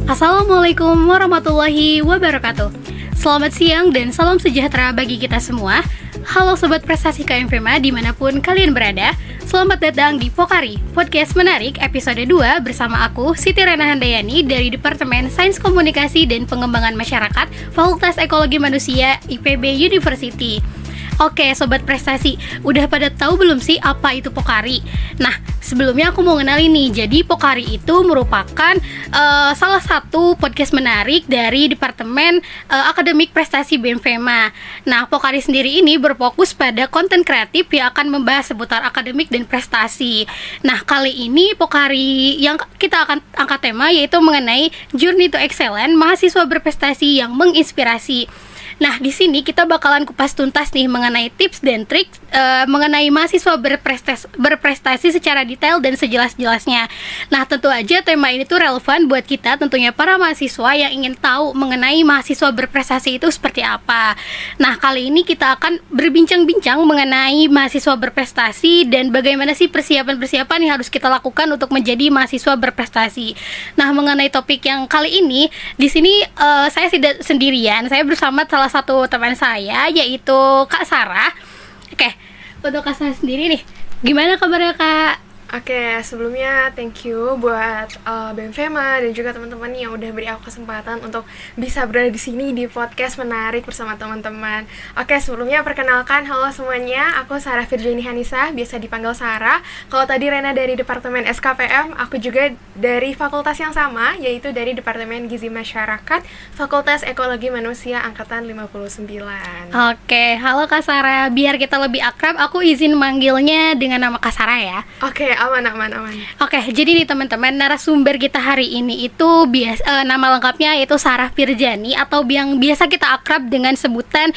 Assalamualaikum warahmatullahi wabarakatuh. Selamat siang dan salam sejahtera bagi kita semua. Halo Sobat Prestasi KMFEMA dimanapun kalian berada. Selamat datang di Pokari, podcast menarik episode 2 bersama aku, Siti Rena Handayani dari Departemen Sains Komunikasi dan Pengembangan Masyarakat, Fakultas Ekologi Manusia, IPB University. Oke Sobat Prestasi, udah pada tahu belum sih apa itu Pokari? Nah, sebelumnya aku mau kenalin nih. Jadi Pokari itu merupakan salah satu podcast menarik dari Departemen Akademik Prestasi BMFEMA. Nah, Pokari sendiri ini berfokus pada konten kreatif yang akan membahas seputar akademik dan prestasi. Nah, kali ini Pokari yang kita akan angkat tema yaitu mengenai Journey to Excellence, mahasiswa berprestasi yang menginspirasi. Nah, di sini kita bakalan kupas tuntas nih mengenai tips dan trik mengenai mahasiswa berprestasi secara detail dan sejelas-jelasnya. Nah, tentu aja tema ini tuh relevan buat kita, tentunya para mahasiswa yang ingin tahu mengenai mahasiswa berprestasi itu seperti apa. Nah, kali ini kita akan berbincang-bincang mengenai mahasiswa berprestasi dan bagaimana sih persiapan-persiapan yang harus kita lakukan untuk menjadi mahasiswa berprestasi. Nah, mengenai topik yang kali ini, di sini saya tidak sendirian, saya bersama salah satu teman saya yaitu Kak Sarah. Oke, untuk Kak Sarah sendiri nih, gimana kabarnya Kak? Oke, sebelumnya thank you buat BMFEMA dan juga teman-teman yang udah beri aku kesempatan untuk bisa berada di sini di podcast menarik bersama teman-teman. Oke, sebelumnya perkenalkan, halo semuanya, aku Sarah Virgiani Hanisa, biasa dipanggil Sarah. Kalau tadi Rena dari Departemen SKPM, aku juga dari fakultas yang sama, yaitu dari Departemen Gizi Masyarakat, Fakultas Ekologi Manusia Angkatan 59. Oke, halo Kak Sarah, biar kita lebih akrab, aku izin manggilnya dengan nama Kak Sarah ya. Oke, aman. Oke, jadi nih teman-teman, narasumber kita hari ini itu nama lengkapnya yaitu Sarah Virgiani atau yang biasa kita akrab dengan sebutan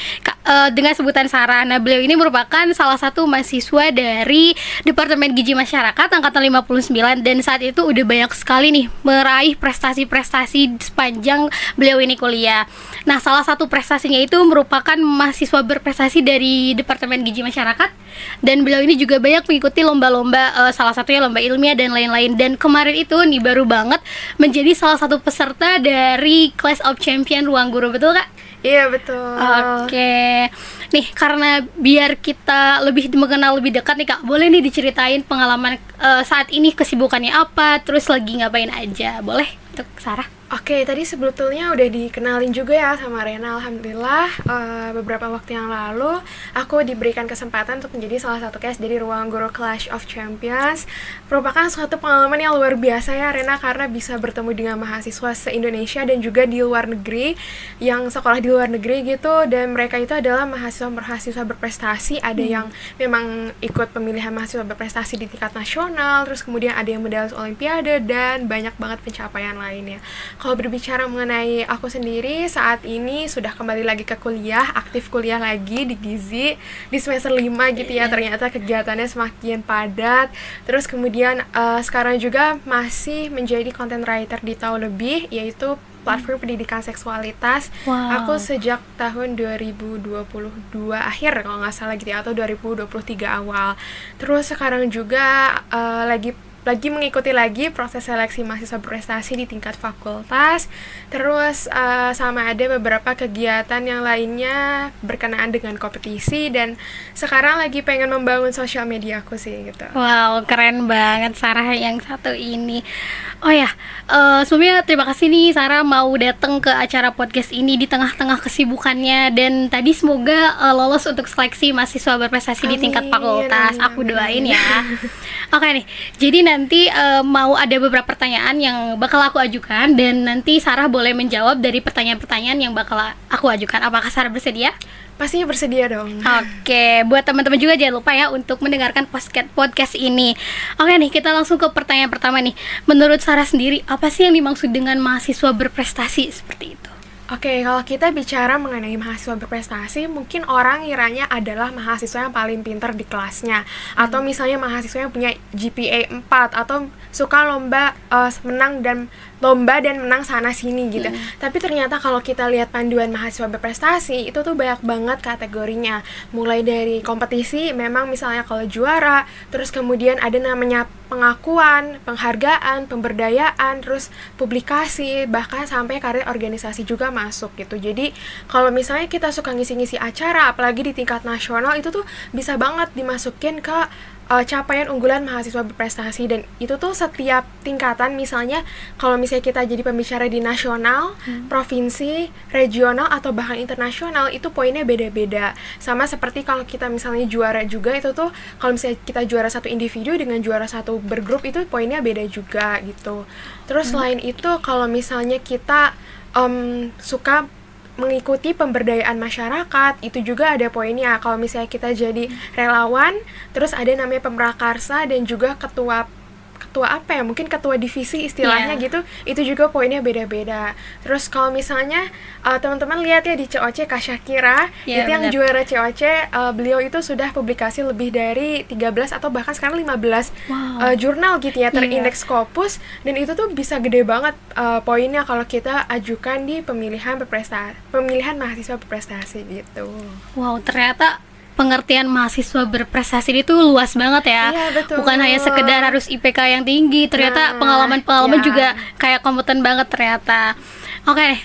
Sarah. Nah, beliau ini merupakan salah satu mahasiswa dari Departemen Gizi Masyarakat angkatan 59 dan saat itu udah banyak sekali nih meraih prestasi-prestasi sepanjang beliau ini kuliah. Nah, salah satu prestasinya itu merupakan mahasiswa berprestasi dari Departemen Gizi Masyarakat dan beliau ini juga banyak mengikuti lomba-lomba, salah satunya lomba ilmiah dan lain-lain. Dan kemarin itu nih baru banget menjadi salah satu peserta dari Class of Champion Ruang Guru, betul Kak? Iya, betul. Oke. Nih, karena biar kita lebih mengenal lebih dekat nih Kak, boleh nih diceritain pengalaman saat ini, kesibukannya apa, terus lagi ngapain aja, boleh untuk Sarah? Oke, tadi sebetulnya udah dikenalin juga ya sama Rena. Alhamdulillah, beberapa waktu yang lalu aku diberikan kesempatan untuk menjadi salah satu case dari Ruang Guru Clash of Champions. Merupakan suatu pengalaman yang luar biasa ya Rena, karena bisa bertemu dengan mahasiswa se-Indonesia dan juga di luar negeri, yang sekolah di luar negeri gitu. Dan mereka itu adalah mahasiswa berprestasi. Ada yang memang ikut pemilihan mahasiswa berprestasi di tingkat nasional, terus kemudian ada yang medalis olimpiade, dan banyak banget pencapaian lainnya. Kalau berbicara mengenai aku sendiri, saat ini sudah kembali lagi ke kuliah, aktif kuliah lagi di Gizi di semester 5 gitu ya. Ternyata kegiatannya semakin padat. Terus kemudian sekarang juga masih menjadi content writer di Tahu Lebih, yaitu platform pendidikan seksualitas. Wow. Aku sejak tahun 2022 akhir kalau nggak salah gitu ya, atau 2023 awal. Terus sekarang juga lagi mengikuti lagi proses seleksi mahasiswa berprestasi di tingkat fakultas. Terus sama ada beberapa kegiatan yang lainnya berkenaan dengan kompetisi, dan sekarang lagi pengen membangun sosial media aku sih gitu. Wow, keren banget Sarah yang satu ini. Oh ya, sebelumnya terima kasih nih Sarah mau datang ke acara podcast ini di tengah-tengah kesibukannya, dan tadi semoga lolos untuk seleksi mahasiswa berprestasi di tingkat fakultas. Aku doain ya. Oke nih, jadi nanti mau ada beberapa pertanyaan yang bakal aku ajukan, dan nanti Sarah boleh menjawab dari pertanyaan-pertanyaan yang bakal aku ajukan. Apakah Sarah bersedia? Pastinya bersedia dong. Oke, buat teman-teman juga jangan lupa ya untuk mendengarkan podcast ini. Oke nih, kita langsung ke pertanyaan pertama nih. Menurut Sarah sendiri, apa sih yang dimaksud dengan mahasiswa berprestasi seperti itu? Oke, kalau kita bicara mengenai mahasiswa berprestasi, mungkin orang ngiranya adalah mahasiswa yang paling pintar di kelasnya, atau misalnya mahasiswa yang punya GPA 4, atau suka menang dan menang sana sini gitu. Tapi ternyata kalau kita lihat panduan mahasiswa berprestasi, itu tuh banyak banget kategorinya. Mulai dari kompetisi, memang misalnya kalau juara, terus kemudian ada namanya pengakuan, penghargaan, pemberdayaan, terus publikasi, bahkan sampai karir organisasi juga masuk gitu. Jadi kalau misalnya kita suka ngisi-ngisi acara, apalagi di tingkat nasional, itu tuh bisa banget dimasukin ke capaian unggulan mahasiswa berprestasi. Dan itu tuh setiap tingkatan, misalnya kalau misalnya kita jadi pembicara di nasional, provinsi, regional, atau bahkan internasional, itu poinnya beda-beda. Sama seperti kalau kita misalnya juara juga, itu tuh kalau misalnya kita juara satu individu dengan juara satu bergrup, itu poinnya beda juga gitu. Terus selain itu, kalau misalnya kita suka mengikuti pemberdayaan masyarakat, itu juga ada poinnya. Kalau misalnya kita jadi relawan, terus ada namanya pemrakarsa dan juga ketua apa ya, mungkin ketua divisi istilahnya gitu, itu juga poinnya beda-beda. Terus kalau misalnya teman-teman lihat ya di COC Kak Syakira, itu yang juara COC, beliau itu sudah publikasi lebih dari 13 atau bahkan sekarang 15 jurnal gitu ya, terindeks Scopus, dan itu tuh bisa gede banget poinnya kalau kita ajukan di pemilihan mahasiswa berprestasi gitu. Wow, ternyata pengertian mahasiswa berprestasi itu luas banget ya. Iya, betul. Bukan hanya sekedar harus IPK yang tinggi, ternyata pengalaman-pengalaman juga kayak kompeten banget ternyata. Oke,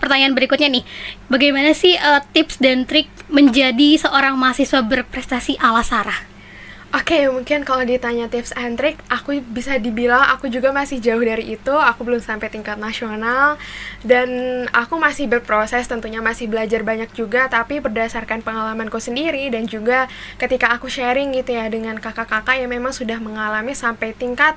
pertanyaan berikutnya nih. Bagaimana sih tips dan trik menjadi seorang mahasiswa berprestasi ala Sarah? Oke, mungkin kalau ditanya tips and trick, aku bisa dibilang aku juga masih jauh dari itu. Aku belum sampai tingkat nasional, dan aku masih berproses, tentunya masih belajar banyak juga. Tapi berdasarkan pengalamanku sendiri, dan juga ketika aku sharing gitu ya dengan kakak-kakak yang memang sudah mengalami sampai tingkat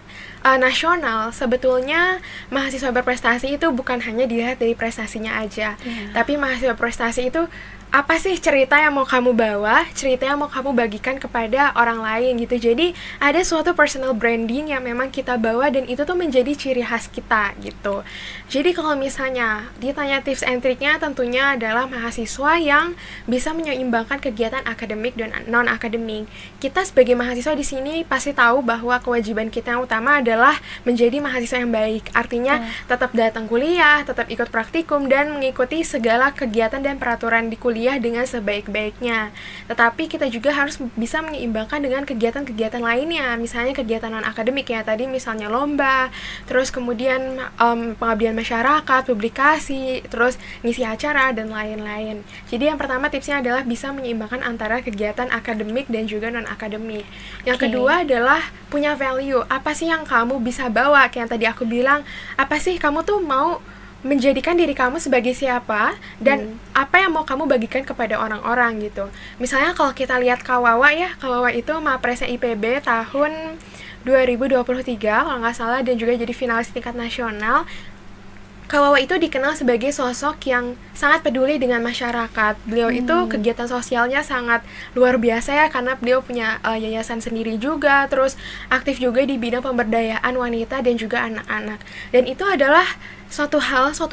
nasional, sebetulnya mahasiswa berprestasi itu bukan hanya dilihat dari prestasinya aja, tapi mahasiswa berprestasi itu apa sih cerita yang mau kamu bawa, cerita yang mau kamu bagikan kepada orang lain gitu. Jadi ada suatu personal branding yang memang kita bawa, dan itu tuh menjadi ciri khas kita gitu. Jadi kalau misalnya ditanya tips and triknya, tentunya adalah mahasiswa yang bisa menyeimbangkan kegiatan akademik dan non-akademik. Kita sebagai mahasiswa di sini pasti tahu bahwa kewajiban kita yang utama adalah menjadi mahasiswa yang baik. Artinya tetap datang kuliah, tetap ikut praktikum, dan mengikuti segala kegiatan dan peraturan di kuliah dengan sebaik-baiknya. Tetapi kita juga harus bisa menyeimbangkan dengan kegiatan-kegiatan lainnya, misalnya kegiatan non-akademik ya, tadi misalnya lomba, terus kemudian pengabdian masyarakat, publikasi, terus ngisi acara, dan lain-lain. Jadi yang pertama tipsnya adalah bisa menyeimbangkan antara kegiatan akademik dan juga non-akademik. Yang kedua adalah punya value. Apa sih yang kamu bisa bawa? Kayak yang tadi aku bilang, apa sih kamu tuh mau menjadikan diri kamu sebagai siapa, dan apa yang mau kamu bagikan kepada orang-orang gitu. Misalnya kalau kita lihat Kawawa ya, Kawawa itu Mapresnya IPB tahun 2023 kalau nggak salah, dan juga jadi finalis tingkat nasional. Kawawa itu dikenal sebagai sosok yang sangat peduli dengan masyarakat. Beliau itu kegiatan sosialnya sangat luar biasa ya, karena beliau punya yayasan sendiri juga, terus aktif juga di bidang pemberdayaan wanita dan juga anak-anak. Dan itu adalah suatu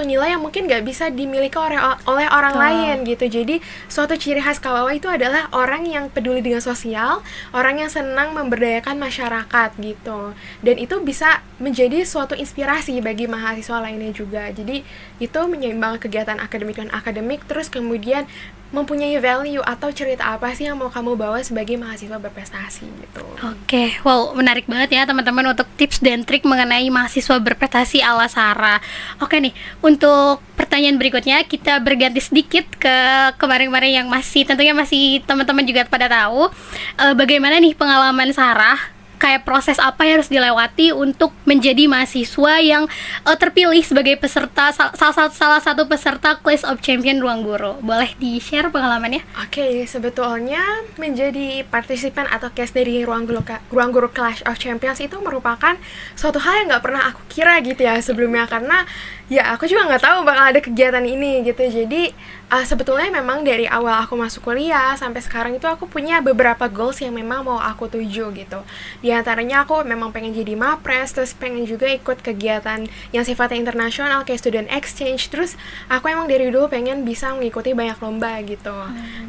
nilai yang mungkin gak bisa dimiliki oleh orang lain gitu. Jadi suatu ciri khas Kawawa itu adalah orang yang peduli dengan sosial, orang yang senang memberdayakan masyarakat gitu. Dan itu bisa menjadi suatu inspirasi bagi mahasiswa lainnya juga. Jadi itu menyeimbangkan kegiatan akademik dan akademik, terus kemudian mempunyai value atau cerita apa sih yang mau kamu bawa sebagai mahasiswa berprestasi gitu. Oke, wow, menarik banget ya teman-teman untuk tips dan trik mengenai mahasiswa berprestasi ala Sarah. Oke nih, untuk pertanyaan berikutnya kita berganti sedikit ke kemarin-kemarin yang tentunya masih teman-teman juga pada tahu. Bagaimana nih pengalaman Sarah? Kayak proses apa yang harus dilewati untuk menjadi mahasiswa yang terpilih sebagai peserta salah satu peserta Clash of Champion Ruang Guru. Boleh di-share pengalamannya? Oke, sebetulnya menjadi partisipan atau case dari Ruang Guru Clash of Champions itu merupakan suatu hal yang nggak pernah aku kira gitu ya sebelumnya, karena ya aku juga nggak tahu bakal ada kegiatan ini gitu. Jadi sebetulnya memang dari awal aku masuk kuliah sampai sekarang itu aku punya beberapa goals yang memang mau aku tuju gitu. Di antaranya aku memang pengen jadi Mapres, terus pengen juga ikut kegiatan yang sifatnya internasional kayak student exchange. Terus aku emang dari dulu pengen bisa mengikuti banyak lomba gitu.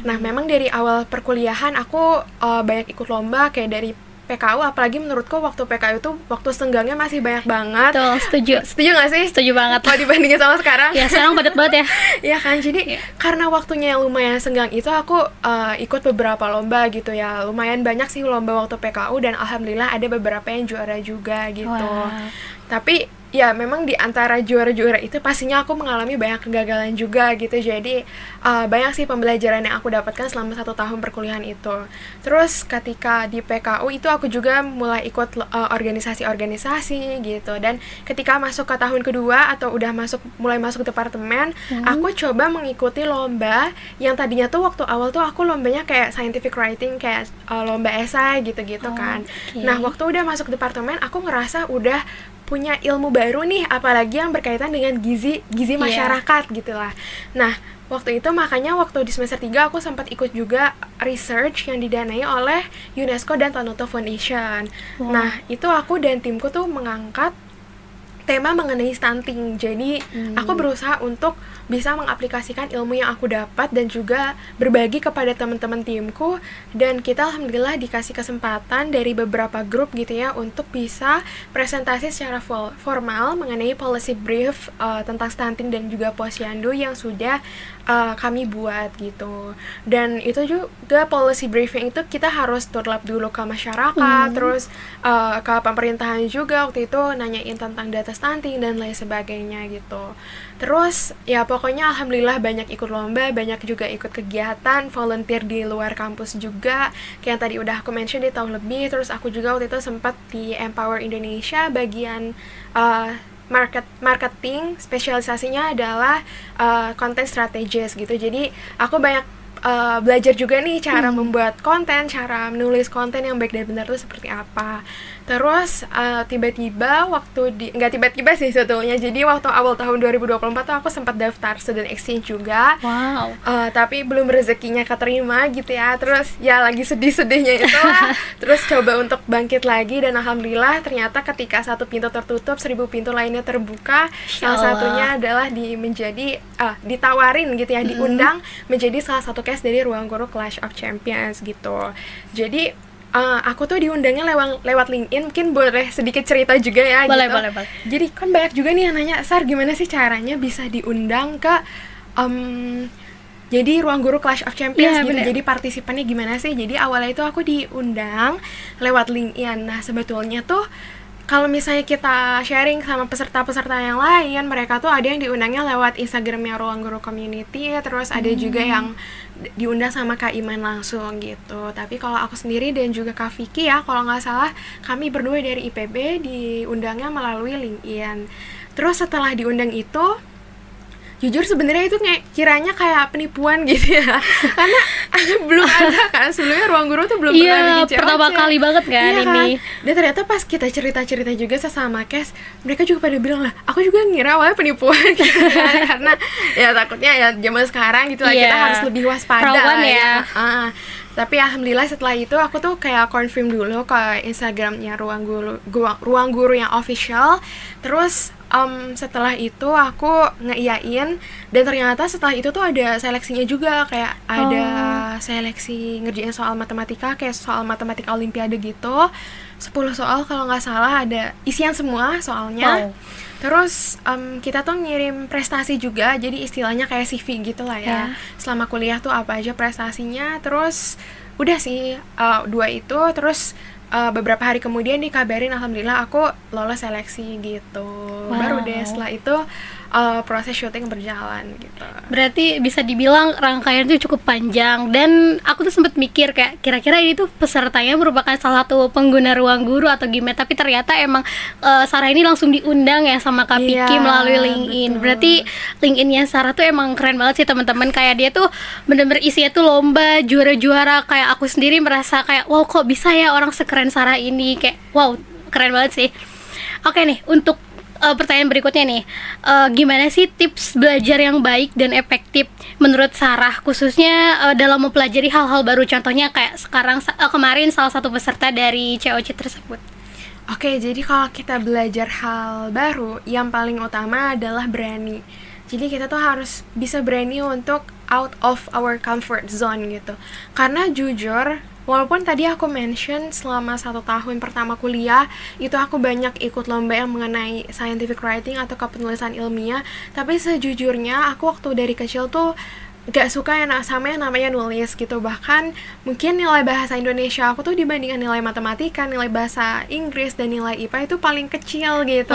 Nah memang dari awal perkuliahan aku banyak ikut lomba, kayak dari PKU, apalagi menurutku waktu PKU itu waktu senggangnya masih banyak banget. Betul, setuju. Setuju nggak sih? Setuju banget. Kalau dibandingin sama sekarang. Ya, sekarang padat banget ya. Iya kan, jadi karena waktunya yang lumayan senggang itu aku ikut beberapa lomba gitu ya. Lumayan banyak sih lomba waktu PKU dan alhamdulillah ada beberapa yang juara juga gitu. Wow. Tapi ya memang di antara juara-juara itu pastinya aku mengalami banyak kegagalan juga gitu. Jadi banyak sih pembelajaran yang aku dapatkan selama 1 tahun perkuliahan itu. Terus ketika di PKU itu aku juga mulai ikut organisasi-organisasi gitu. Dan ketika masuk ke tahun kedua atau udah mulai masuk departemen, aku coba mengikuti lomba yang tadinya tuh waktu awal tuh aku lombanya kayak scientific writing, kayak lomba esai gitu-gitu kan. Okay. Nah, waktu udah masuk departemen aku ngerasa udah punya ilmu baru nih, apalagi yang berkaitan dengan gizi masyarakat gitulah. Nah, waktu itu makanya waktu di semester 3 aku sempat ikut juga research yang didanai oleh UNESCO dan Tanoto Foundation. Nah, itu aku dan timku tuh mengangkat tema mengenai stunting. Jadi, aku berusaha untuk bisa mengaplikasikan ilmu yang aku dapat dan juga berbagi kepada teman-teman timku, dan kita alhamdulillah dikasih kesempatan dari beberapa grup gitu ya untuk bisa presentasi secara formal mengenai policy brief tentang stunting dan juga posyandu yang sudah kami buat gitu. Dan itu juga policy briefing itu kita harus tour lab dulu ke masyarakat, terus ke pemerintahan juga waktu itu nanyain tentang data stunting dan lain sebagainya gitu. Terus ya pokoknya alhamdulillah banyak ikut lomba, banyak juga ikut kegiatan, volunteer di luar kampus juga, kayak yang tadi udah aku mention di tahun lebih. Terus aku juga waktu itu sempat di Empower Indonesia bagian marketing, spesialisasinya adalah content strategist gitu. Jadi aku banyak belajar juga nih cara membuat konten, cara menulis konten yang baik dan benar itu seperti apa. Terus tiba-tiba nggak tiba-tiba sih sebetulnya, jadi waktu awal tahun 2024 tuh aku sempat daftar student exchange juga. Wow. Tapi belum rezekinya keterima gitu ya. Terus ya lagi sedih-sedihnya itu lah. Terus coba untuk bangkit lagi, dan alhamdulillah ternyata ketika satu pintu tertutup 1000 pintu lainnya terbuka. Salah satunya adalah ditawarin gitu ya, diundang menjadi salah satu case dari Ruang Guru Clash of Champions gitu. Jadi aku tuh diundangnya lewat LinkedIn. Mungkin boleh sedikit cerita juga ya. Boleh. Jadi kan banyak juga nih yang nanya, Sar gimana sih caranya bisa diundang ke jadi Ruang Guru Clash of Champions gitu. Bener. Jadi partisipannya gimana sih? Jadi awalnya itu aku diundang lewat LinkedIn. Nah, sebetulnya tuh kalau misalnya kita sharing sama peserta-peserta yang lain, mereka tuh ada yang diundangnya lewat Instagramnya Ruang Guru Community, terus ada juga yang diundang sama Kak Iman langsung gitu. Tapi kalau aku sendiri dan juga Kak Vicky ya, kalau nggak salah kami berdua dari IPB diundangnya melalui LinkedIn. Terus setelah diundang itu, jujur sebenarnya itu kiranya kayak penipuan gitu ya, karena belum ada kan sebelumnya Ruang Guru tuh belum pernah bikin COC. Pertama kali banget kan ini. Dan ternyata pas kita cerita-cerita juga sesama case, mereka juga pada bilang lah, aku juga ngira awalnya penipuan gitu kan. Karena ya takutnya ya zaman sekarang gitu lah, kita harus lebih waspada lah ya. Tapi alhamdulillah setelah itu aku tuh kayak confirm dulu ke Instagramnya Ruang Guru yang official. Terus setelah itu aku ngeiyain, dan ternyata setelah itu tuh ada seleksinya juga, kayak ada seleksi ngerjain soal matematika, kayak soal matematika olimpiade gitu, 10 soal kalau nggak salah, ada isian semua soalnya. Terus kita tuh ngirim prestasi juga, jadi istilahnya kayak CV gitu lah ya. Selama kuliah tuh apa aja prestasinya. Terus udah sih 2 itu. Terus beberapa hari kemudian dikabarin alhamdulillah aku lolos seleksi gitu. Baru deh setelah itu proses syuting berjalan gitu. Berarti bisa dibilang rangkaian itu cukup panjang, dan aku tuh sempat mikir kayak kira-kira ini tuh pesertanya merupakan salah satu pengguna Ruang Guru atau gimana, tapi ternyata emang Sarah ini langsung diundang ya sama Kak Vicky melalui LinkedIn. Betul. Berarti LinkedIn-nya Sarah tuh emang keren banget sih teman-teman, kayak dia tuh bener-bener isinya tuh lomba, juara-juara, kayak aku sendiri merasa kayak wow, kok bisa ya orang sekeren Sarah ini, kayak wow, keren banget sih. Oke nih, untuk pertanyaan berikutnya nih, gimana sih tips belajar yang baik dan efektif menurut Sarah, khususnya dalam mempelajari hal-hal baru, contohnya kayak kemarin salah satu peserta dari COC tersebut. Oke, jadi kalau kita belajar hal baru, yang paling utama adalah berani. Jadi kita tuh harus bisa berani untuk out of our comfort zone gitu. Karena jujur, Walaupun tadi aku mention selama 1 tahun pertama kuliah itu aku banyak ikut lomba yang mengenai scientific writing atau kepenulisan ilmiah, tapi sejujurnya aku waktu dari kecil tuh gak suka sama yang namanya nulis gitu. Bahkan mungkin nilai bahasa Indonesia aku tuh dibandingkan nilai matematika, nilai bahasa Inggris, dan nilai IPA itu paling kecil gitu.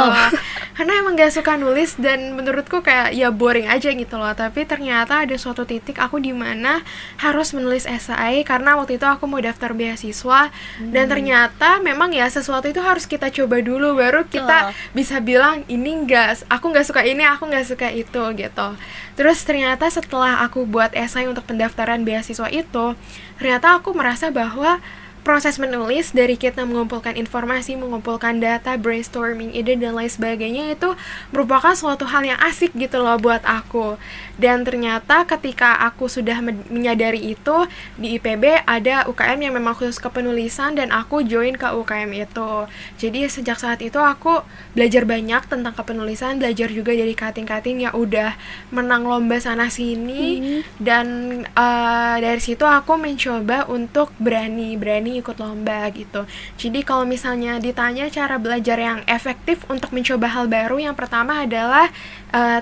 Karena emang gak suka nulis dan menurutku kayak ya boring aja gitu loh. Tapi ternyata ada suatu titik aku dimana harus menulis esai karena waktu itu aku mau daftar beasiswa. Dan ternyata memang ya sesuatu itu harus kita coba dulu baru kita bisa bilang ini aku gak suka ini, aku gak suka itu gitu. Terus ternyata setelah aku buat esai untuk pendaftaran beasiswa itu, ternyata aku merasa bahwa proses menulis dari kita mengumpulkan informasi, mengumpulkan data, brainstorming ide dan lain sebagainya itu merupakan suatu hal yang asik gitu loh buat aku. Dan ternyata ketika aku sudah menyadari itu, di IPB ada UKM yang memang khusus kepenulisan dan aku join ke UKM itu. Jadi sejak saat itu aku belajar banyak tentang kepenulisan, belajar juga dari cutting-cutting yang udah menang lomba sana sini. Dan dari situ aku mencoba untuk berani ikut lomba gitu. Jadi kalau misalnya ditanya cara belajar yang efektif untuk mencoba hal baru, yang pertama adalah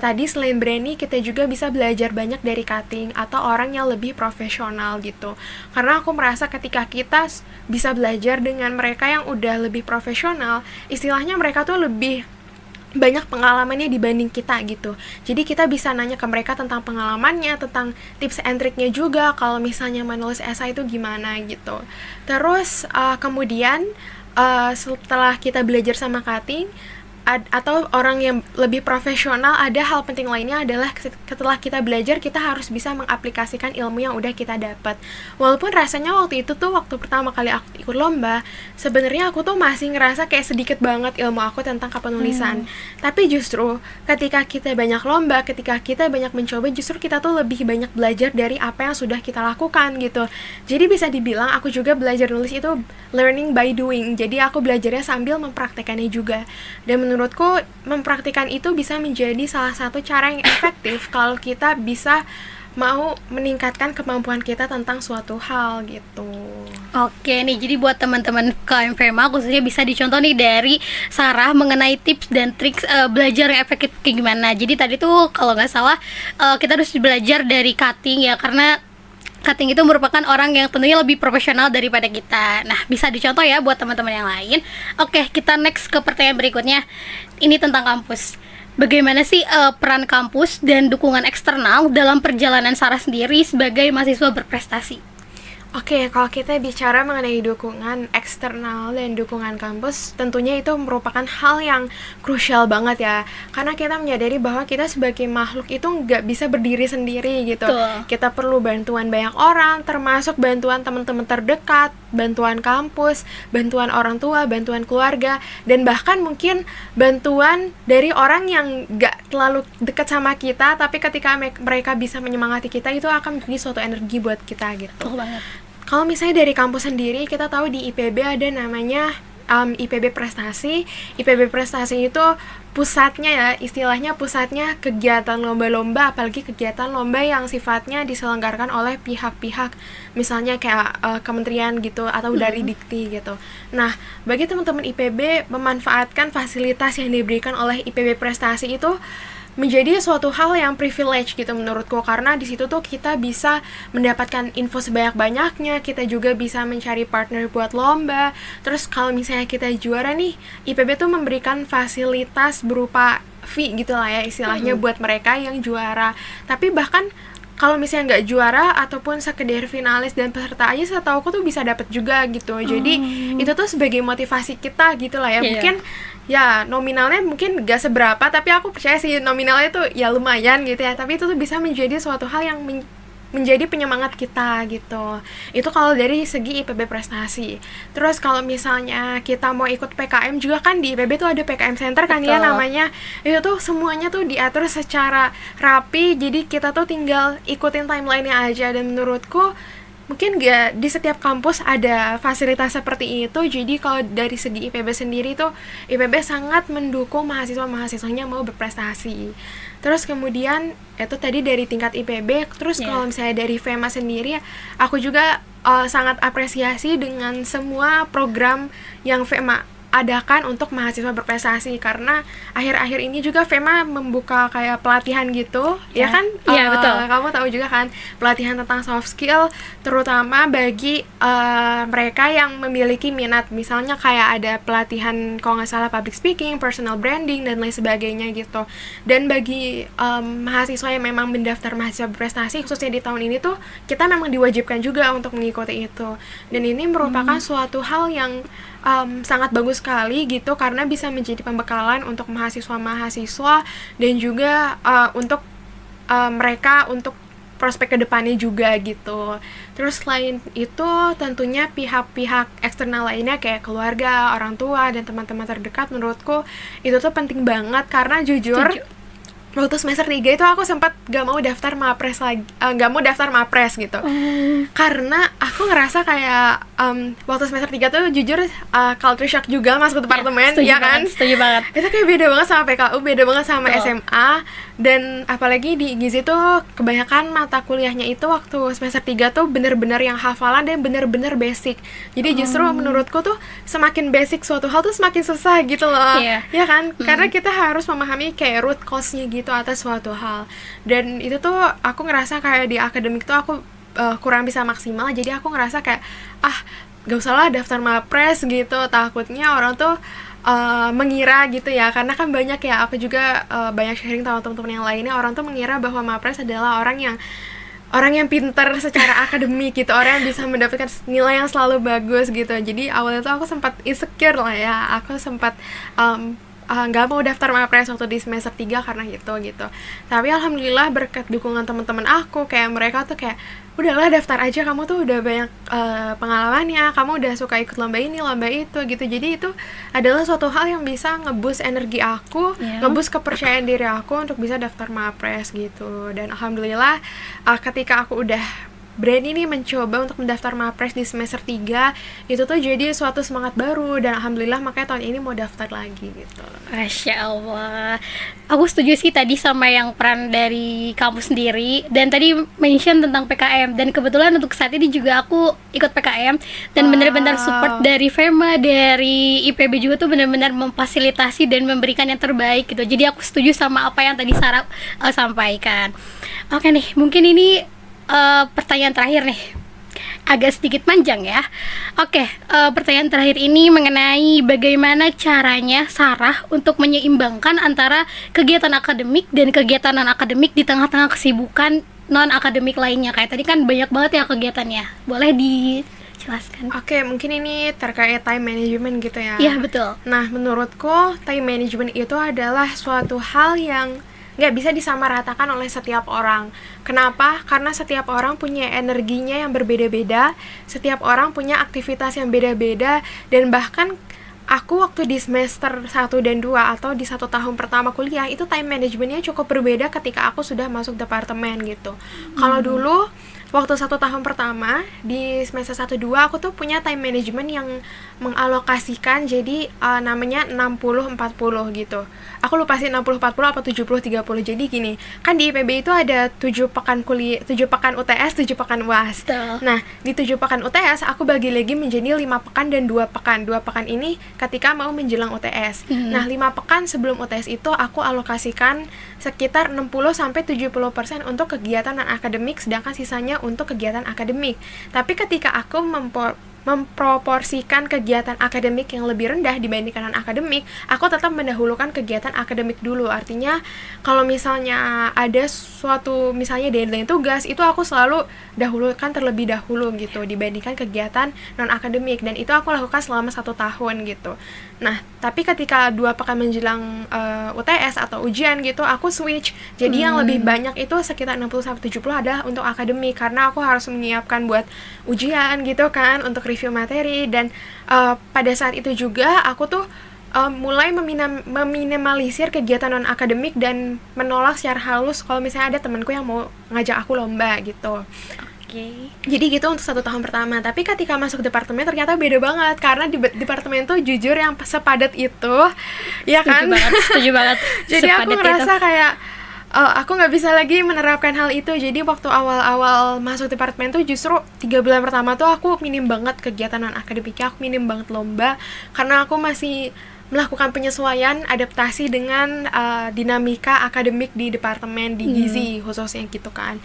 tadi selain berani, kita juga bisa belajar banyak dari cutting atau orang yang lebih profesional gitu. Karena aku merasa ketika kita bisa belajar dengan mereka yang udah lebih profesional, istilahnya mereka tuh lebih banyak pengalamannya dibanding kita gitu. Jadi kita bisa nanya ke mereka tentang pengalamannya, tentang tips and triknya juga kalau misalnya menulis esai itu gimana gitu. Terus kemudian setelah kita belajar sama cutting atau orang yang lebih profesional, ada hal penting lainnya adalah setelah kita belajar kita harus bisa mengaplikasikan ilmu yang udah kita dapat. Walaupun rasanya waktu itu tuh waktu pertama kali aku ikut lomba, sebenarnya aku tuh masih ngerasa kayak sedikit banget ilmu aku tentang kepenulisan. Tapi justru ketika kita banyak lomba, ketika kita banyak mencoba, justru kita tuh lebih banyak belajar dari apa yang sudah kita lakukan gitu. Jadi bisa dibilang aku juga belajar nulis itu learning by doing. Jadi aku belajarnya sambil mempraktekannya juga. Dan menurutku mempraktikkan itu bisa menjadi salah satu cara yang efektif kalau kita bisa mau meningkatkan kemampuan kita tentang suatu hal gitu. Oke nih, jadi buat teman-teman KMFMA khususnya bisa dicontoh nih dari Sarah mengenai tips dan trik belajar yang efektif kayak gimana. Jadi tadi tuh kalau nggak salah kita harus belajar dari cutting ya, karena cutting itu merupakan orang yang tentunya lebih profesional daripada kita. Nah, bisa dicontoh ya buat teman-teman yang lain. Oke, kita next ke pertanyaan berikutnya. Ini tentang kampus. Bagaimana sih peran kampus dan dukungan eksternal dalam perjalanan Sarah sendiri sebagai mahasiswa berprestasi? Oke, kalau kita bicara mengenai dukungan eksternal dan dukungan kampus, tentunya itu merupakan hal yang krusial banget ya. Karena kita menyadari bahwa kita sebagai makhluk itu nggak bisa berdiri sendiri gitu. Kita perlu bantuan banyak orang, termasuk bantuan teman-teman terdekat, bantuan kampus, bantuan orang tua, bantuan keluarga, dan bahkan mungkin bantuan dari orang yang nggak terlalu dekat sama kita, tapi ketika mereka bisa menyemangati kita, itu akan menjadi suatu energi buat kita gitu. Betul banget. Kalau misalnya dari kampus sendiri, kita tahu di IPB ada namanya IPB Prestasi. IPB Prestasi itu pusatnya ya, istilahnya pusatnya kegiatan lomba-lomba, apalagi kegiatan lomba yang sifatnya diselenggarakan oleh pihak-pihak, misalnya kayak kementerian gitu, atau dari Dikti gitu. Nah, bagi teman-teman IPB, memanfaatkan fasilitas yang diberikan oleh IPB Prestasi itu menjadi suatu hal yang privilege gitu menurutku, karena di situ tuh kita bisa mendapatkan info sebanyak-banyaknya, kita juga bisa mencari partner buat lomba. Terus kalau misalnya kita juara nih, IPB tuh memberikan fasilitas berupa fee gitu lah ya istilahnya buat mereka yang juara. Tapi bahkan kalau misalnya nggak juara ataupun sekedar finalis dan peserta aja, setahu aku tuh bisa dapat juga gitu. Jadi itu tuh sebagai motivasi kita gitu lah ya. Mungkin ya nominalnya mungkin gak seberapa, tapi aku percaya sih nominalnya tuh ya lumayan gitu ya. Tapi itu tuh bisa menjadi suatu hal yang menjadi penyemangat kita gitu. Itu kalau dari segi IPB Prestasi. Terus kalau misalnya kita mau ikut PKM juga kan di IPB tuh ada PKM Center kan ya namanya. Itu tuh semuanya tuh diatur secara rapi, jadi kita tuh tinggal ikutin timeline-nya aja. Dan menurutku mungkin gak di setiap kampus ada fasilitas seperti itu. Jadi kalau dari segi IPB sendiri tuh IPB sangat mendukung mahasiswa-mahasiswanya mau berprestasi. Terus kemudian itu tadi dari tingkat IPB. Terus kalau misalnya dari FEMA sendiri, aku juga sangat apresiasi dengan semua program yang FEMA adakan untuk mahasiswa berprestasi, karena akhir-akhir ini juga FEMA membuka kayak pelatihan gitu, ya kan? Iya, betul. Kamu tahu juga kan, pelatihan tentang soft skill, terutama bagi mereka yang memiliki minat, misalnya kayak ada pelatihan kalau nggak salah public speaking, personal branding, dan lain sebagainya gitu. Dan bagi mahasiswa yang memang mendaftar mahasiswa berprestasi, khususnya di tahun ini tuh, kita memang diwajibkan juga untuk mengikuti itu. Dan ini merupakan suatu hal yang sangat bagus sekali gitu, karena bisa menjadi pembekalan untuk mahasiswa-mahasiswa dan juga untuk mereka untuk prospek kedepannya juga gitu. Terus selain itu tentunya pihak-pihak eksternal lainnya kayak keluarga, orang tua, dan teman-teman terdekat, menurutku itu tuh penting banget, karena jujur waktu semester 3 itu aku sempat gak mau daftar mapres lagi, gak mau daftar mapres gitu, karena aku ngerasa kayak waktu semester 3 tuh jujur culture shock juga masuk ke departemen, ya kan? Setuju banget. Itu kayak beda banget sama PKU, beda banget sama SMA, dan apalagi di Gizi tuh kebanyakan mata kuliahnya itu waktu semester 3 tuh bener-bener yang hafalan dan bener-bener basic. Jadi justru menurutku tuh semakin basic suatu hal tuh semakin susah gitu loh, ya kan? Karena kita harus memahami kayak root cause-nya gitu atas suatu hal, dan itu tuh aku ngerasa kayak di akademik tuh aku kurang bisa maksimal. Jadi aku ngerasa kayak gak usah lah daftar mapres gitu, takutnya orang tuh mengira gitu ya, karena kan banyak ya, aku juga banyak sharing sama teman-teman yang lainnya, orang tuh mengira bahwa mapres adalah orang yang pintar secara akademik gitu, orang yang bisa mendapatkan nilai yang selalu bagus gitu. Jadi awalnya tuh aku sempat insecure lah ya, aku sempat nggak mau daftar mapres waktu di semester 3 karena gitu. Tapi alhamdulillah berkat dukungan teman-teman aku, kayak mereka tuh kayak udahlah daftar aja, kamu tuh udah banyak pengalamannya, kamu udah suka ikut lomba ini lomba itu gitu. Jadi itu adalah suatu hal yang bisa ngeboost energi aku, ngeboost kepercayaan diri aku untuk bisa daftar mapres gitu. Dan alhamdulillah ketika aku udah berani nih mencoba untuk mendaftar mapres di semester 3, itu tuh jadi suatu semangat baru, dan alhamdulillah makanya tahun ini mau daftar lagi gitu. Masya Allah, aku setuju sih tadi sama yang peran dari kamu sendiri, dan tadi mention tentang PKM, dan kebetulan untuk saat ini juga aku ikut PKM, dan benar-benar support dari FEMA, dari IPB juga tuh benar-benar memfasilitasi dan memberikan yang terbaik gitu. Jadi aku setuju sama apa yang tadi Sarah sampaikan. Oke nih, mungkin ini pertanyaan terakhir nih, agak sedikit panjang ya. Oke, pertanyaan terakhir ini mengenai bagaimana caranya Sarah untuk menyeimbangkan antara kegiatan akademik dan kegiatan non-akademik di tengah-tengah kesibukan non-akademik lainnya. Kayak tadi kan banyak banget ya kegiatannya, boleh dijelaskan? Oke, mungkin ini terkait time management gitu ya. Iya, betul. Nah, menurutku time management itu adalah suatu hal yang nggak bisa disamaratakan oleh setiap orang. Kenapa? Karena setiap orang punya energinya yang berbeda-beda, setiap orang punya aktivitas yang beda-beda, dan bahkan aku waktu di semester 1 dan 2 atau di 1 tahun pertama kuliah itu time managementnya cukup berbeda ketika aku sudah masuk departemen gitu. Kalau dulu waktu 1 tahun pertama di semester 1-2 aku tuh punya time management yang mengalokasikan jadi namanya 60-40 gitu. Aku lupa sih 60-40 apa 70-30. Jadi gini, kan di IPB itu ada 7 pekan kuliah, 7 pekan UTS, 7 pekan UAS. Nah, di 7 pekan UTS aku bagi lagi menjadi 5 pekan dan 2 pekan. 2 pekan ini ketika mau menjelang UTS. Nah, 5 pekan sebelum UTS itu aku alokasikan sekitar 60-70% untuk kegiatan non-akademik, sedangkan sisanya untuk kegiatan akademik. Tapi ketika aku memproporsikan kegiatan akademik yang lebih rendah dibandingkan non-akademik, aku tetap mendahulukan kegiatan akademik dulu. Artinya kalau misalnya ada suatu misalnya deadline tugas, itu aku selalu dahulukan terlebih dahulu gitu dibandingkan kegiatan non-akademik, dan itu aku lakukan selama 1 tahun gitu. Nah, tapi ketika 2 pekan menjelang UTS atau ujian gitu, aku switch. Jadi yang lebih banyak itu sekitar 60-70 adalah untuk akademik, karena aku harus menyiapkan buat ujian gitu kan, untuk review materi. Dan pada saat itu juga aku tuh mulai meminimalisir kegiatan non-akademik dan menolak secara halus kalau misalnya ada temanku yang mau ngajak aku lomba gitu. Jadi gitu untuk 1 tahun pertama. Tapi ketika masuk departemen ternyata beda banget, karena di departemen tuh jujur yang sepadat itu, ya kan? Setuju banget. Jadi aku ngerasa kayak aku nggak bisa lagi menerapkan hal itu. Jadi waktu awal-awal masuk departemen tuh justru 3 bulan pertama tuh aku minim banget kegiatan non akademiknya, aku minim banget lomba karena aku masih melakukan penyesuaian adaptasi dengan dinamika akademik di departemen di gizi khususnya gitu kan.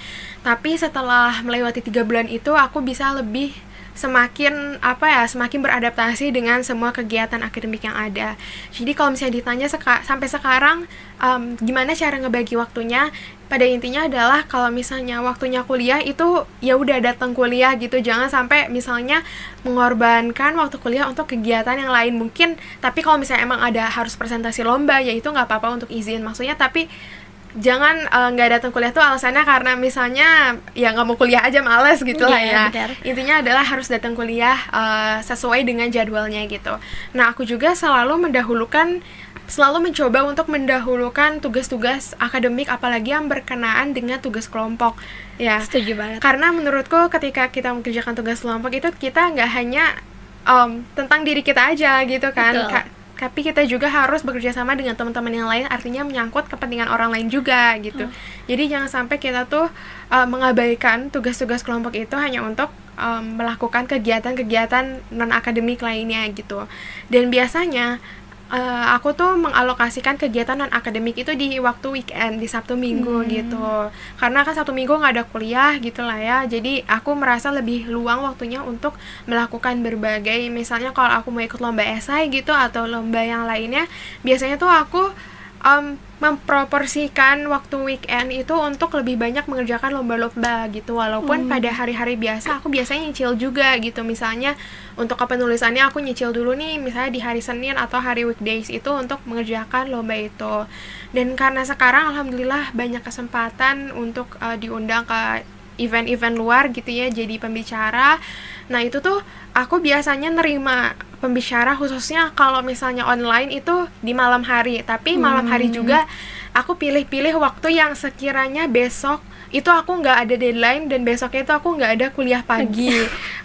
Tapi setelah melewati 3 bulan itu aku bisa lebih semakin semakin beradaptasi dengan semua kegiatan akademik yang ada. Jadi kalau misalnya ditanya sampai sekarang gimana cara ngebagi waktunya, pada intinya adalah kalau misalnya waktunya kuliah itu ya udah datang kuliah gitu, jangan sampai misalnya mengorbankan waktu kuliah untuk kegiatan yang lain mungkin. Tapi kalau misalnya emang ada harus presentasi lomba ya itu nggak apa-apa untuk izin maksudnya, tapi jangan nggak datang kuliah tuh alasannya karena misalnya ya nggak mau kuliah aja males gitu lah ya. Benar. Intinya adalah harus datang kuliah sesuai dengan jadwalnya gitu. Nah aku juga selalu mencoba untuk mendahulukan tugas-tugas akademik apalagi yang berkenaan dengan tugas kelompok ya. Setuju banget. Karena menurutku ketika kita mengerjakan tugas kelompok itu kita nggak hanya tentang diri kita aja gitu kan. Tapi kita juga harus bekerja sama dengan teman-teman yang lain, artinya menyangkut kepentingan orang lain juga gitu. Jadi jangan sampai kita tuh mengabaikan tugas-tugas kelompok itu hanya untuk melakukan kegiatan-kegiatan non-akademik lainnya gitu. Dan biasanya aku tuh mengalokasikan kegiatan non-akademik itu di waktu weekend, di Sabtu Minggu gitu. Karena kan Sabtu Minggu nggak ada kuliah gitu lah ya. Jadi aku merasa lebih luang waktunya untuk melakukan berbagai, misalnya kalau aku mau ikut lomba esai gitu atau lomba yang lainnya, biasanya tuh aku memproporsikan waktu weekend itu untuk lebih banyak mengerjakan lomba-lomba gitu. Walaupun pada hari-hari biasa aku biasanya nyicil juga gitu. Misalnya untuk kepenulisannya aku nyicil dulu nih, misalnya di hari Senin atau hari weekdays itu untuk mengerjakan lomba itu. Dan karena sekarang alhamdulillah banyak kesempatan untuk diundang ke event-event luar gitu ya, jadi pembicara. Nah itu tuh aku biasanya nerima pembicara khususnya kalau misalnya online itu di malam hari. Tapi malam hari juga aku pilih-pilih waktu yang sekiranya besok itu aku nggak ada deadline dan besoknya itu aku nggak ada kuliah pagi.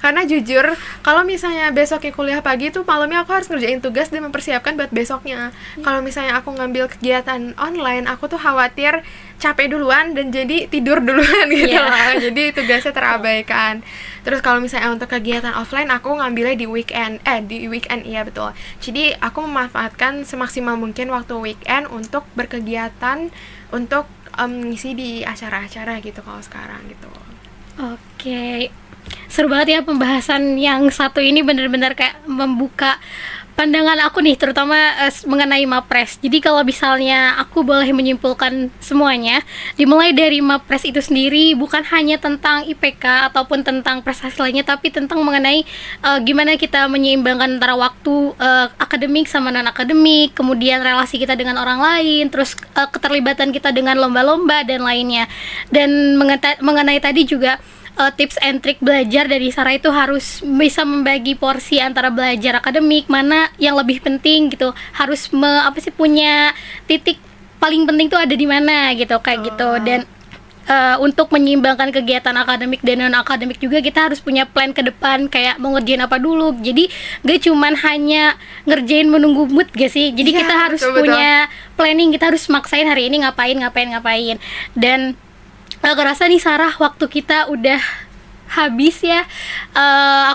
Karena jujur kalau misalnya besoknya kuliah pagi itu malamnya aku harus ngerjain tugas dan mempersiapkan buat besoknya. Kalau misalnya aku ngambil kegiatan online, aku tuh khawatir capek duluan dan jadi tidur duluan gitu lah. Jadi tugasnya terabaikan. Terus kalau misalnya untuk kegiatan offline aku ngambilnya di weekend. Iya betul. Jadi aku memanfaatkan semaksimal mungkin waktu weekend untuk berkegiatan, untuk ngisi di acara-acara gitu kalau sekarang gitu. Oke. Seru banget ya pembahasan yang satu ini, benar-benar kayak membuka pandangan aku nih, terutama mengenai Mapres. Jadi kalau misalnya aku boleh menyimpulkan semuanya, dimulai dari Mapres itu sendiri bukan hanya tentang IPK ataupun tentang prestasi lainnya, tapi tentang mengenai gimana kita menyeimbangkan antara waktu akademik sama non-akademik, kemudian relasi kita dengan orang lain, terus keterlibatan kita dengan lomba-lomba dan lainnya. Dan mengenai tadi juga tips and trick belajar dari Sarah itu harus bisa membagi porsi antara belajar akademik mana yang lebih penting gitu, harus punya titik paling penting tuh ada di mana gitu kayak gitu. Dan untuk menyeimbangkan kegiatan akademik dan non akademik juga kita harus punya plan ke depan, kayak mau ngerjain apa dulu. Jadi gak cuman hanya ngerjain menunggu mood gak sih, jadi kita harus punya planning, kita harus maksain hari ini ngapain. Dan aku rasa nih Sarah, waktu kita udah habis ya.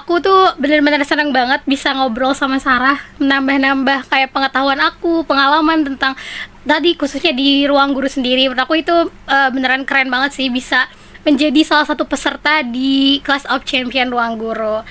Aku tuh benar-benar senang banget bisa ngobrol sama Sarah, nambah-nambah kayak pengetahuan aku, pengalaman tentang tadi khususnya di ruang guru sendiri. Menurut aku itu beneran keren banget sih bisa menjadi salah satu peserta di Class of Champion Ruang Guru.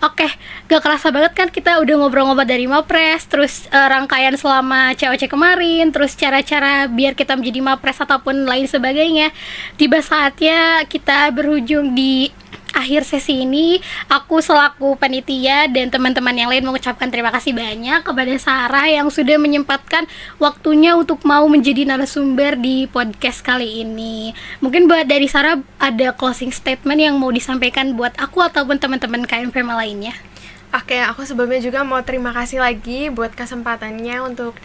Oke, gak kerasa banget kan kita udah ngobrol-ngobrol dari Mapres, terus rangkaian selama COC kemarin, terus cara-cara biar kita menjadi Mapres ataupun lain sebagainya. Tiba saatnya kita berujung di akhir sesi ini. Aku selaku panitia dan teman-teman yang lain mengucapkan terima kasih banyak kepada Sarah yang sudah menyempatkan waktunya untuk mau menjadi narasumber di podcast kali ini. Mungkin buat dari Sarah ada closing statement yang mau disampaikan buat aku ataupun teman-teman KMFEMA lainnya. Oke, aku sebelumnya juga mau terima kasih lagi buat kesempatannya untuk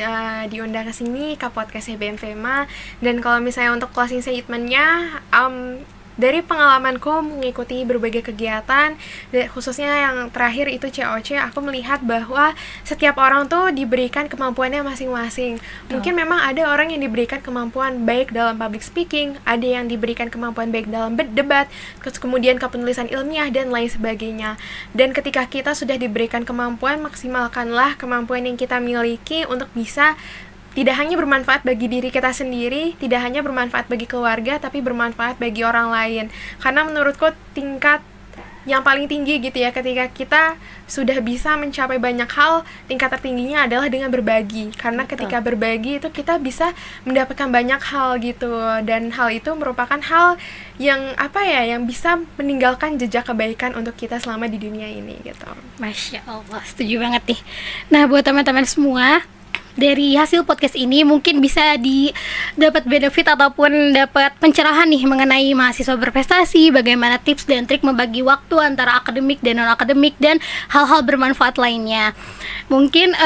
diundang ke sini ke podcast BMFEMA. Dan kalau misalnya untuk closing statement-nya, dari pengalamanku mengikuti berbagai kegiatan, khususnya yang terakhir itu COC, aku melihat bahwa setiap orang tuh diberikan kemampuannya masing-masing. Mungkin memang ada orang yang diberikan kemampuan baik dalam public speaking, ada yang diberikan kemampuan baik dalam berdebat, kemudian kepenulisan ilmiah dan lain sebagainya. Dan ketika kita sudah diberikan kemampuan, maksimalkanlah kemampuan yang kita miliki untuk bisa tidak hanya bermanfaat bagi diri kita sendiri, tidak hanya bermanfaat bagi keluarga, tapi bermanfaat bagi orang lain. Karena menurutku tingkat yang paling tinggi gitu ya, ketika kita sudah bisa mencapai banyak hal, tingkat tertingginya adalah dengan berbagi. Karena ketika berbagi itu kita bisa mendapatkan banyak hal gitu, dan hal itu merupakan hal yang yang bisa meninggalkan jejak kebaikan untuk kita selama di dunia ini gitu. Masya Allah, setuju banget nih. Nah, buat teman-teman semua, dari hasil podcast ini mungkin bisa dapat benefit ataupun dapat pencerahan nih mengenai mahasiswa berprestasi, bagaimana tips dan trik membagi waktu antara akademik dan non-akademik, dan hal-hal bermanfaat lainnya. Mungkin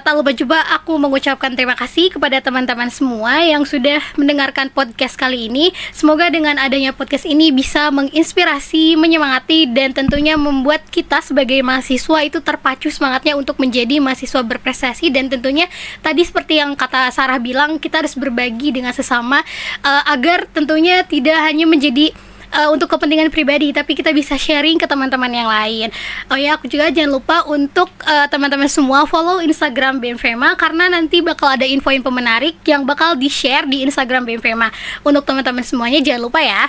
tak lupa juga aku mengucapkan terima kasih kepada teman-teman semua yang sudah mendengarkan podcast kali ini. Semoga dengan adanya podcast ini bisa menginspirasi, menyemangati, dan tentunya membuat kita sebagai mahasiswa itu terpacu semangatnya untuk menjadi mahasiswa berprestasi. Dan tentunya tadi seperti yang kata Sarah bilang, kita harus berbagi dengan sesama agar tentunya tidak hanya menjadi untuk kepentingan pribadi, tapi kita bisa sharing ke teman-teman yang lain. Oh ya, aku juga jangan lupa untuk teman-teman semua follow Instagram BMFEMA, karena nanti bakal ada info-info menarik yang bakal di-share di Instagram BMFEMA. Untuk teman-teman semuanya jangan lupa ya.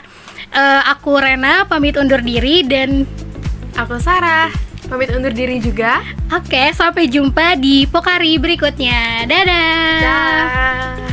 Aku Rena pamit undur diri, dan aku Sarah pamit undur diri juga. Oke, sampai jumpa di Pokari berikutnya. Dadah. Dah.